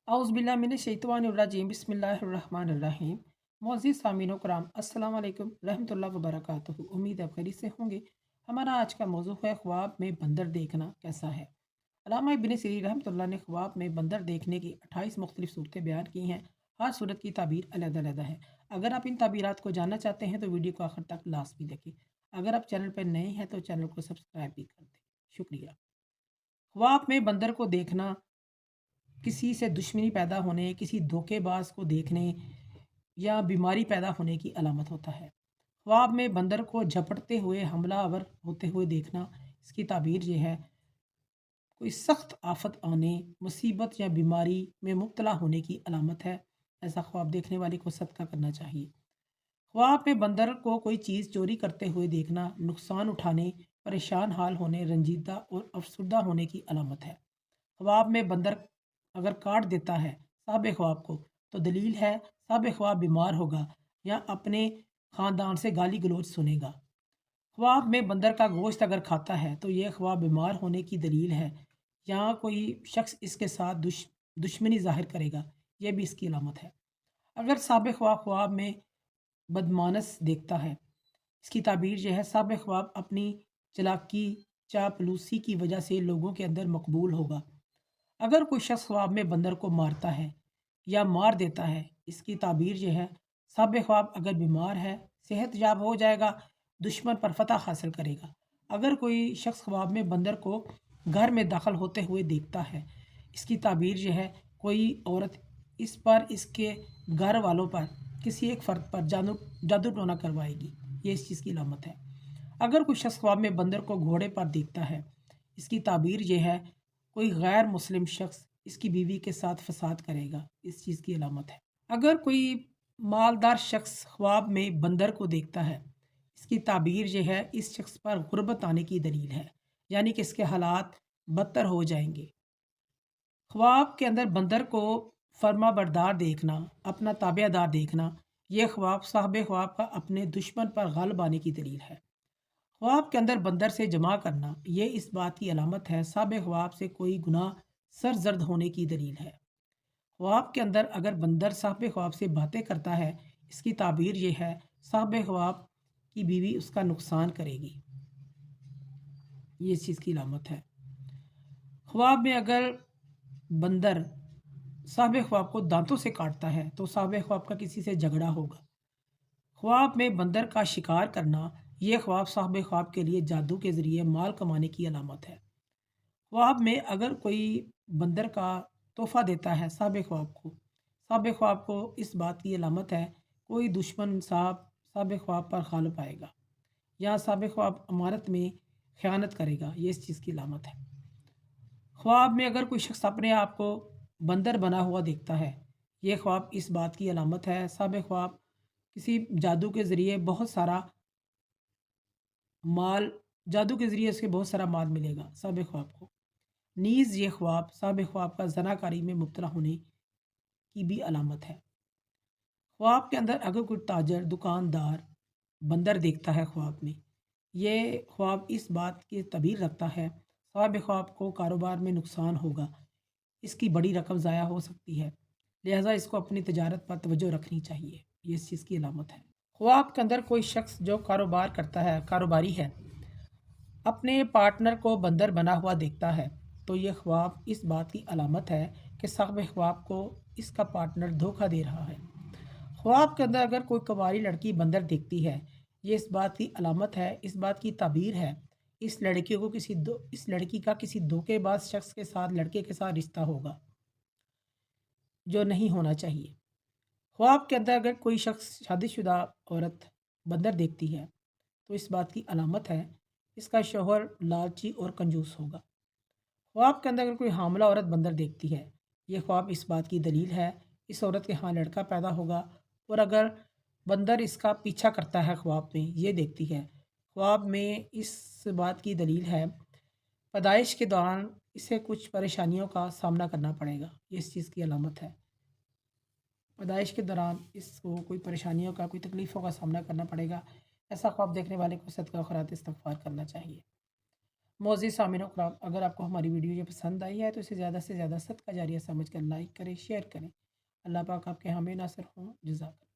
औज़ुबिल्लाहि बिस्मिल्लाहिर्रहमानिर्रहीम। मुअज़्ज़िज़ सामीन कराम, अस्सलाम वालेकुम रहमतुल्लाहि व बरकातुहू। उम्मीद है आप खैरियत से होंगे। हमारा आज का मौज़ू है ख्वाब में बंदर देखना कैसा है। अल्लामा इब्न सीरीन रहमतुल्लाह ने ख्वाब में बंदर देखने की 28 मुख्तलिफ सूरतें बयान की हैं। हर सूरत की ताबीर अलग-अलग है। अगर आप इन ताबीरात को जानना चाहते हैं तो वीडियो को आखिर तक लाज़मी देखें। अगर आप चैनल पर नए हैं तो चैनल को सब्सक्राइब भी कर दें। शुक्रिया। ख्वाब में बंदर को देखना किसी से दुश्मनी पैदा होने, किसी धोखेबाज को देखने या बीमारी पैदा होने की अलामत होता है। ख्वाब में बंदर को झपटते हुए हमलावर होते हुए देखना, इसकी ताबीर ये है, कोई सख्त आफत आने, मुसीबत या बीमारी में मुब्तला होने की अलामत है। ऐसा ख्वाब देखने वाले को सदका करना चाहिए। ख्वाब में बंदर को कोई चीज़ चोरी करते हुए देखना, नुकसान उठाने, परेशान हाल होने, रंजीदा और अफसरदा होने की अलामत है। ख्वाब में बंदर अगर काट देता है साहब ख्वाब को, तो दलील है साहब ख्वाब बीमार होगा या अपने ख़ानदान से गाली गलौज सुनेगा। ख्वाब में बंदर का गोश्त अगर खाता है तो ये ख्वाब बीमार होने की दलील है, या कोई शख्स इसके साथ दुश्मनी ज़ाहिर करेगा, यह भी इसकी अलामत है। अगर साहब ख्वाब ख्वाब में बदमानस देखता है, इसकी ताबीर यह है, साहब ख्वाब अपनी चालाकी चापलूसी की वजह से लोगों के अंदर मकबूल होगा। अगर कोई शख्स ख्वाब में बंदर को मारता है या मार देता है, इसकी ताबीर यह है, साहब ख्वाब अगर बीमार है, सेहत याब हो जाएगा, दुश्मन पर फतह हासिल करेगा। अगर कोई शख्स ख्वाब में बंदर को घर में दाखिल होते हुए देखता है, इसकी ताबीर यह है, कोई औरत इस पर, इसके घर वालों पर, किसी एक फ़र्द पर जादू टोना करवाएगी। ये इस चीज़ की अलामत है। अगर कोई शख्स ख्वाब में बंदर को घोड़े पर देखता है, इसकी ताबीर यह है, कोई गैर मुस्लिम शख्स इसकी बीवी के साथ फसाद करेगा, इस चीज़ की अलामत है। अगर कोई मालदार शख्स ख्वाब में बंदर को देखता है, इसकी ताबीर यह है, इस शख्स पर गुर्बत आने की दलील है, यानी कि इसके हालात बदतर हो जाएंगे। ख्वाब के अंदर बंदर को फर्माबरदार देखना, अपना ताबेदार देखना, यह ख्वाब साहब ख्वाब का अपने दुश्मन पर गलब आने की दलील है। ख्वाब के अंदर बंदर से जमा करना, ये इस बात की अलामत है, साहब ख्वाब से कोई गुनाह सरजर्द होने की दलील है। ख्वाब के अंदर अगर बंदर साहब ख्वाब से बातें करता है, इसकी ताबीर ये है, साहब ख्वाब की बीवी उसका नुकसान करेगी, ये इस चीज़ की अलामत है। ख्वाब में अगर बंदर साहब ख्वाब को दांतों से काटता है, तो साहब ख्वाब का किसी से झगड़ा होगा। ख्वाब में बंदर का शिकार करना, ये ख्वाब साहब ख्वाब के लिए जादू के ज़रिए माल कमाने की अलामत है। ख्वाब में अगर कोई बंदर का तोहफ़ा देता है साहब ख्वाब को, साहब ख्वाब को इस बात की अलामत है, कोई दुश्मन साहब ख्वाब पर गालिब आएगा या साहब ख्वाब अमानत में ख़यानत करेगा, ये इस चीज़ की अलामत है। ख्वाब में अगर कोई शख्स अपने आप को बंदर बना हुआ देखता है, ये ख्वाब इस बात की अलामत है, साहब ख्वाब किसी जादू के ज़रिए बहुत सारा माल जादू के ज़रिए उसके बहुत सारा माल मिलेगा साहब ख्वाब को। नीज़ ये ख्वाब साहब ख्वाब का ज़नाकारी में मुब्तला होने की भी अलामत है। ख्वाब के अंदर अगर कोई ताजर, दुकानदार बंदर देखता है ख्वाब में, ये ख्वाब इस बात की तबीर रखता है, साहब ख्वाब को कारोबार में नुकसान होगा, इसकी बड़ी रकम ज़ाया हो सकती है, लिहाजा इसको अपनी तजारत पर तवज्जो रखनी चाहिए, ये इस चीज़ की अलामत है। ख्वाब के अंदर कोई शख्स जो कारोबार करता है, कारोबारी है, अपने पार्टनर को बंदर बना हुआ देखता है, तो ये ख्वाब इस बात की अलामत है कि साहब ख्वाब को इसका पार्टनर धोखा दे रहा है। ख्वाब के अंदर अगर कोई कुंवारी लड़की बंदर देखती है, ये इस बात की अलामत है, इस बात की ताबीर है, इस लड़की का किसी धोखेबाज शख्स के साथ, लड़के के साथ रिश्ता होगा, जो नहीं होना चाहिए। ख्वाब के अंदर अगर कोई शख्स शादीशुदा औरत बंदर देखती है, तो इस बात की अलामत है, इसका शौहर लालची और कंजूस होगा। ख्वाब के अंदर अगर कोई हामला औरत बंदर देखती है, ये ख्वाब इस बात की दलील है, इस औरत के यहाँ लड़का पैदा होगा। और अगर बंदर इसका पीछा करता है ख्वाब में, ये देखती है, ख्वाब में इस बात की दलील है, पैदाइश के दौरान इसे कुछ परेशानियों का सामना करना पड़ेगा, ये इस चीज़ की अलामत है। पैदाइश के दौरान इसको कोई परेशानियों का, कोई तकलीफ़ों का सामना करना पड़ेगा। ऐसा ख्वाब देखने वाले को सदका खैरात इस्तग़फ़ार करना चाहिए। मोअज़्ज़िज़ सामिन कराम, अगर आपको हमारी वीडियो ये पसंद आई है तो इसे ज़्यादा से ज़्यादा सदका जारिया समझ कर लाइक करें, शेयर करें। अल्लाह पाक आपके हामी नासिर हों। जज़ाकल्लाह।